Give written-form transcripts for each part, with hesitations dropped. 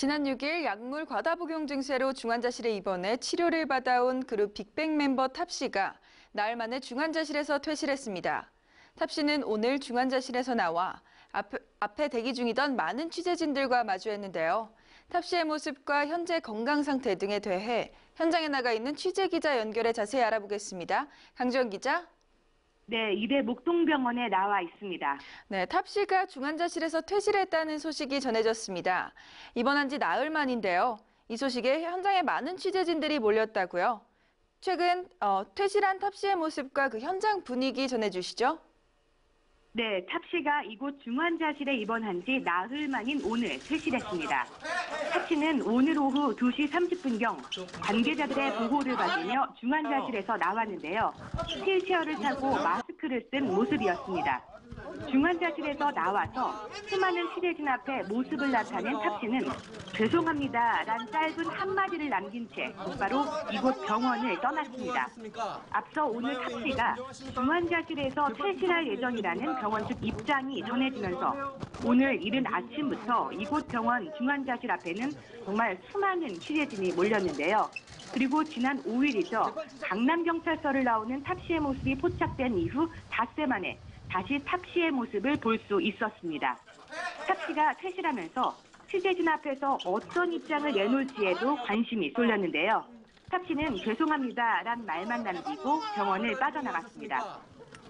지난 6일 약물 과다 복용 증세로 중환자실에 입원해 치료를 받아온 그룹 빅뱅 멤버 탑 씨가 나흘 만에 중환자실에서 퇴실했습니다. 탑 씨는 오늘 중환자실에서 나와 앞에 대기 중이던 많은 취재진들과 마주했는데요. 탑 씨의 모습과 현재 건강 상태 등에 대해 현장에 나가 있는 취재 기자 연결해 자세히 알아보겠습니다. 강지원 기자. 네, 이대 목동병원에 나와 있습니다. 네, 탑 씨가 중환자실에서 퇴실했다는 소식이 전해졌습니다. 입원한 지 나흘 만인데요. 이 소식에 현장에 많은 취재진들이 몰렸다고요. 최근 퇴실한 탑 씨의 모습과 그 현장 분위기 전해주시죠. 네, 탑 씨가 이곳 중환자실에 입원한 지 나흘 만인 오늘 퇴실했습니다. 탑 씨는 오늘 오후 2시 30분경 관계자들의 보호를 받으며 중환자실에서 나왔는데요. 휠체어를 타고 마스크를 쓴 모습이었습니다. 중환자실에서 나와서 수많은 취재진 앞에 모습을 나타낸 탑 씨는 죄송합니다란 짧은 한마디를 남긴 채 곧바로 이곳 병원을 떠났습니다. 앞서 오늘 탑 씨가 중환자실에서 퇴실할 예정이라는 병원 측 입장이 전해지면서 오늘 이른 아침부터 이곳 병원 중환자실 앞에는 정말 수많은 취재진이 몰렸는데요. 그리고 지난 5일이죠. 강남경찰서를 나오는 탑 씨의 모습이 포착된 이후 닷새 만에 다시 탑 씨의 모습을 볼 수 있었습니다. 탑 씨가 퇴실하면서 취재진 앞에서 어떤 입장을 내놓을지에도 관심이 쏠렸는데요. 탑 씨는 죄송합니다란 말만 남기고 병원을 빠져나갔습니다.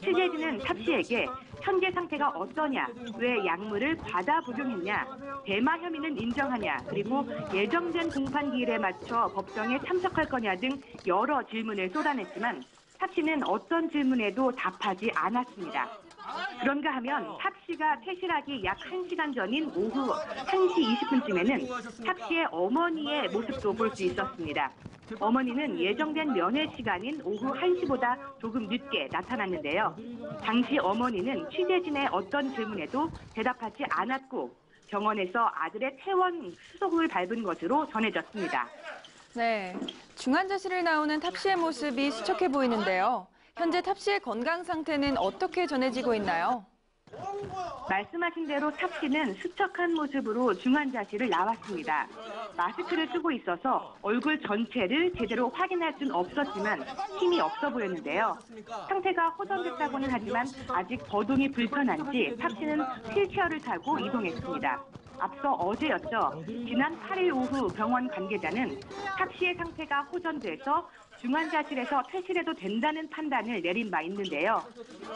취재진은 탑 씨에게 현재 상태가 어떠냐, 왜 약물을 과다 복용했냐, 대마 혐의는 인정하냐, 그리고 예정된 공판 기일에 맞춰 법정에 참석할 거냐 등 여러 질문을 쏟아냈지만 탑 씨는 어떤 질문에도 답하지 않았습니다. 그런가 하면 탑 씨가 퇴실하기 약 1시간 전인 오후 1시 20분쯤에는 탑 씨의 어머니의 모습도 볼 수 있었습니다. 어머니는 예정된 면회 시간인 오후 1시보다 조금 늦게 나타났는데요. 당시 어머니는 취재진의 어떤 질문에도 대답하지 않았고 병원에서 아들의 퇴원 수속을 밟은 것으로 전해졌습니다. 네, 중환자실을 나오는 탑 씨의 모습이 수척해 보이는데요. 현재 탑 씨의 건강 상태는 어떻게 전해지고 있나요? 말씀하신 대로 탑 씨는 수척한 모습으로 중환자실을 나왔습니다. 마스크를 쓰고 있어서 얼굴 전체를 제대로 확인할 수는 없었지만 힘이 없어 보였는데요. 상태가 호전됐다고는 하지만 아직 거동이 불편한지 탑 씨는 휠체어를 타고 이동했습니다. 앞서 어제였죠. 지난 8일 오후 병원 관계자는 탑 씨의 상태가 호전돼서 중환자실에서 퇴실해도 된다는 판단을 내린 바 있는데요.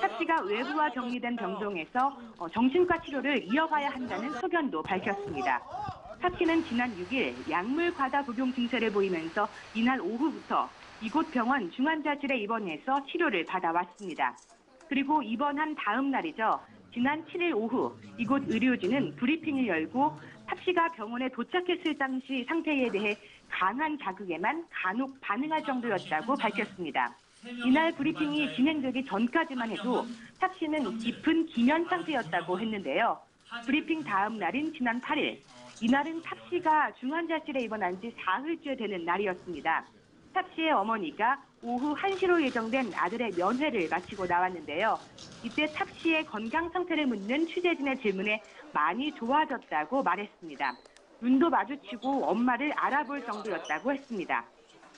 탑 씨가 외부와 격리된 병동에서 정신과 치료를 이어가야 한다는 소견도 밝혔습니다. 탑 씨는 지난 6일 약물 과다 복용 증세를 보이면서 이날 오후부터 이곳 병원 중환자실에 입원해서 치료를 받아왔습니다. 그리고 입원한 다음 날이죠. 지난 7일 오후 이곳 의료진은 브리핑을 열고 탑 씨가 병원에 도착했을 당시 상태에 대해 강한 자극에만 간혹 반응할 정도였다고 밝혔습니다. 이날 브리핑이 진행되기 전까지만 해도 탑 씨는 깊은 기면 상태였다고 했는데요. 브리핑 다음 날인 지난 8일, 이날은 탑 씨가 중환자실에 입원한 지 사흘째 되는 날이었습니다. 탑 씨의 어머니가 오후 1시로 예정된 아들의 면회를 마치고 나왔는데요. 이때 탑 씨의 건강 상태를 묻는 취재진의 질문에 많이 좋아졌다고 말했습니다. 눈도 마주치고 엄마를 알아볼 정도였다고 했습니다.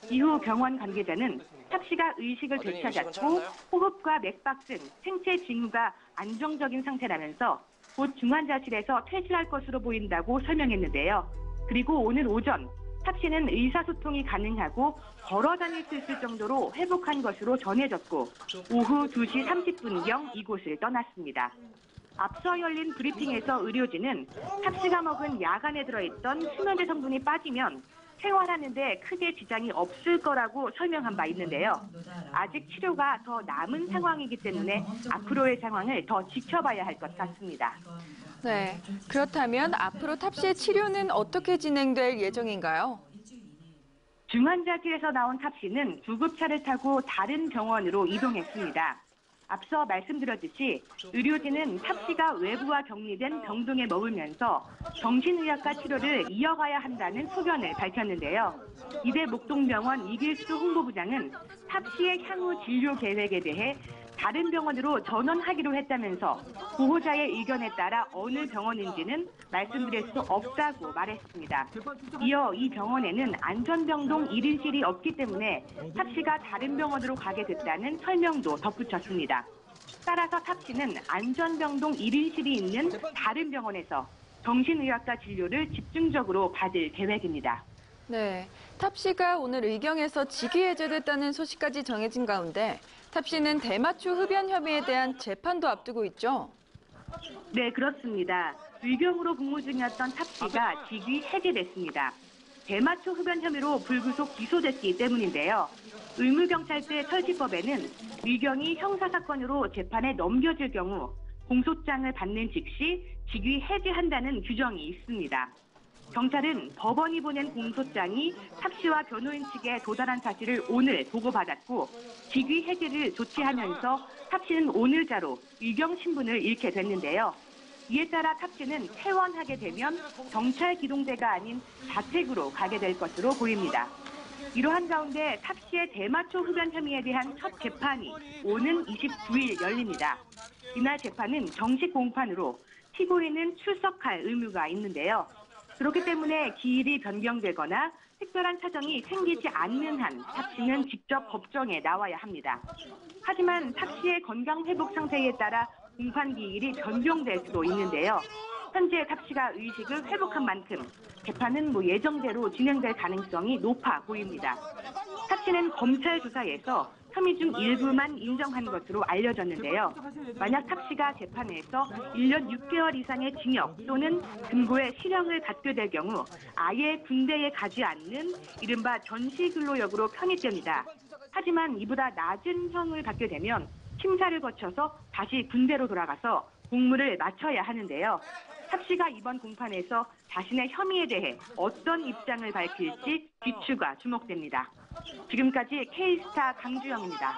이후 병원 관계자는 탑 씨가 의식을 되찾았고 호흡과 맥박 등 생체 징후가 안정적인 상태라면서 곧 중환자실에서 퇴실할 것으로 보인다고 설명했는데요. 그리고 오늘 오전 탑 씨는 의사소통이 가능하고 걸어 다닐 수 있을 정도로 회복한 것으로 전해졌고 오후 2시 30분경 이곳을 떠났습니다. 앞서 열린 브리핑에서 의료진은 탑 씨가 먹은 약안에 들어있던 수면제 성분이 빠지면 생활하는 데 크게 지장이 없을 거라고 설명한 바 있는데요. 아직 치료가 더 남은 상황이기 때문에 앞으로의 상황을 더 지켜봐야 할 것 같습니다. 네, 그렇다면 앞으로 탑 씨의 치료는 어떻게 진행될 예정인가요? 중환자실에서 나온 탑 씨는 구급차를 타고 다른 병원으로 이동했습니다. 앞서 말씀드렸듯이 의료진은 탑 씨가 외부와 격리된 병동에 머물면서 정신의학과 치료를 이어가야 한다는 소견을 밝혔는데요. 이대 목동병원 이길수 홍보부장은 탑 씨의 향후 진료 계획에 대해 다른 병원으로 전원하기로 했다면서 보호자의 의견에 따라 어느 병원인지는 말씀드릴 수 없다고 말했습니다. 이어 이 병원에는 안전병동 1인실이 없기 때문에 탑 씨가 다른 병원으로 가게 됐다는 설명도 덧붙였습니다. 따라서 탑 씨는 안전병동 1인실이 있는 다른 병원에서 정신의학과 진료를 집중적으로 받을 계획입니다. 네, 탑 씨가 오늘 의경에서 직위 해제됐다는 소식까지 정해진 가운데 탑 씨는 대마초 흡연 혐의에 대한 재판도 앞두고 있죠. 네, 그렇습니다. 의경으로 복무 중이었던 탑 씨가 직위 해제됐습니다. 대마초 흡연 혐의로 불구속 기소됐기 때문인데요. 의무경찰대 설치법에는 의경이 형사사건으로 재판에 넘겨질 경우 공소장을 받는 즉시 직위 해제한다는 규정이 있습니다. 경찰은 법원이 보낸 공소장이 탑 씨와 변호인 측에 도달한 사실을 오늘 보고받았고 직위 해제를 조치하면서 탑 씨는 오늘자로 의경 신분을 잃게 됐는데요. 이에 따라 탑 씨는 퇴원하게 되면 경찰 기동대가 아닌 자택으로 가게 될 것으로 보입니다. 이러한 가운데 탑 씨의 대마초 흡연 혐의에 대한 첫 재판이 오는 29일 열립니다. 이날 재판은 정식 공판으로 피고인은 출석할 의무가 있는데요. 그렇기 때문에 기일이 변경되거나 특별한 사정이 생기지 않는 한 탑 씨는 직접 법정에 나와야 합니다. 하지만 탑 씨의 건강 회복 상태에 따라 공판 기일이 변경될 수도 있는데요. 현재 탑 씨가 의식을 회복한 만큼 재판은 예정대로 진행될 가능성이 높아 보입니다. 탑 씨는 검찰 조사에서 혐의 중 일부만 인정한 것으로 알려졌는데요. 만약 탑 씨가 재판에서 1년 6개월 이상의 징역 또는 금고의 실형을 받게 될 경우 아예 군대에 가지 않는 이른바 전시근로역으로 편입됩니다. 하지만 이보다 낮은 형을 받게 되면 심사를 거쳐서 다시 군대로 돌아가서 복무를 마쳐야 하는데요. 탑 씨가 이번 공판에서 자신의 혐의에 대해 어떤 입장을 밝힐지 귀추가 주목됩니다. 지금까지 K스타 강주영입니다.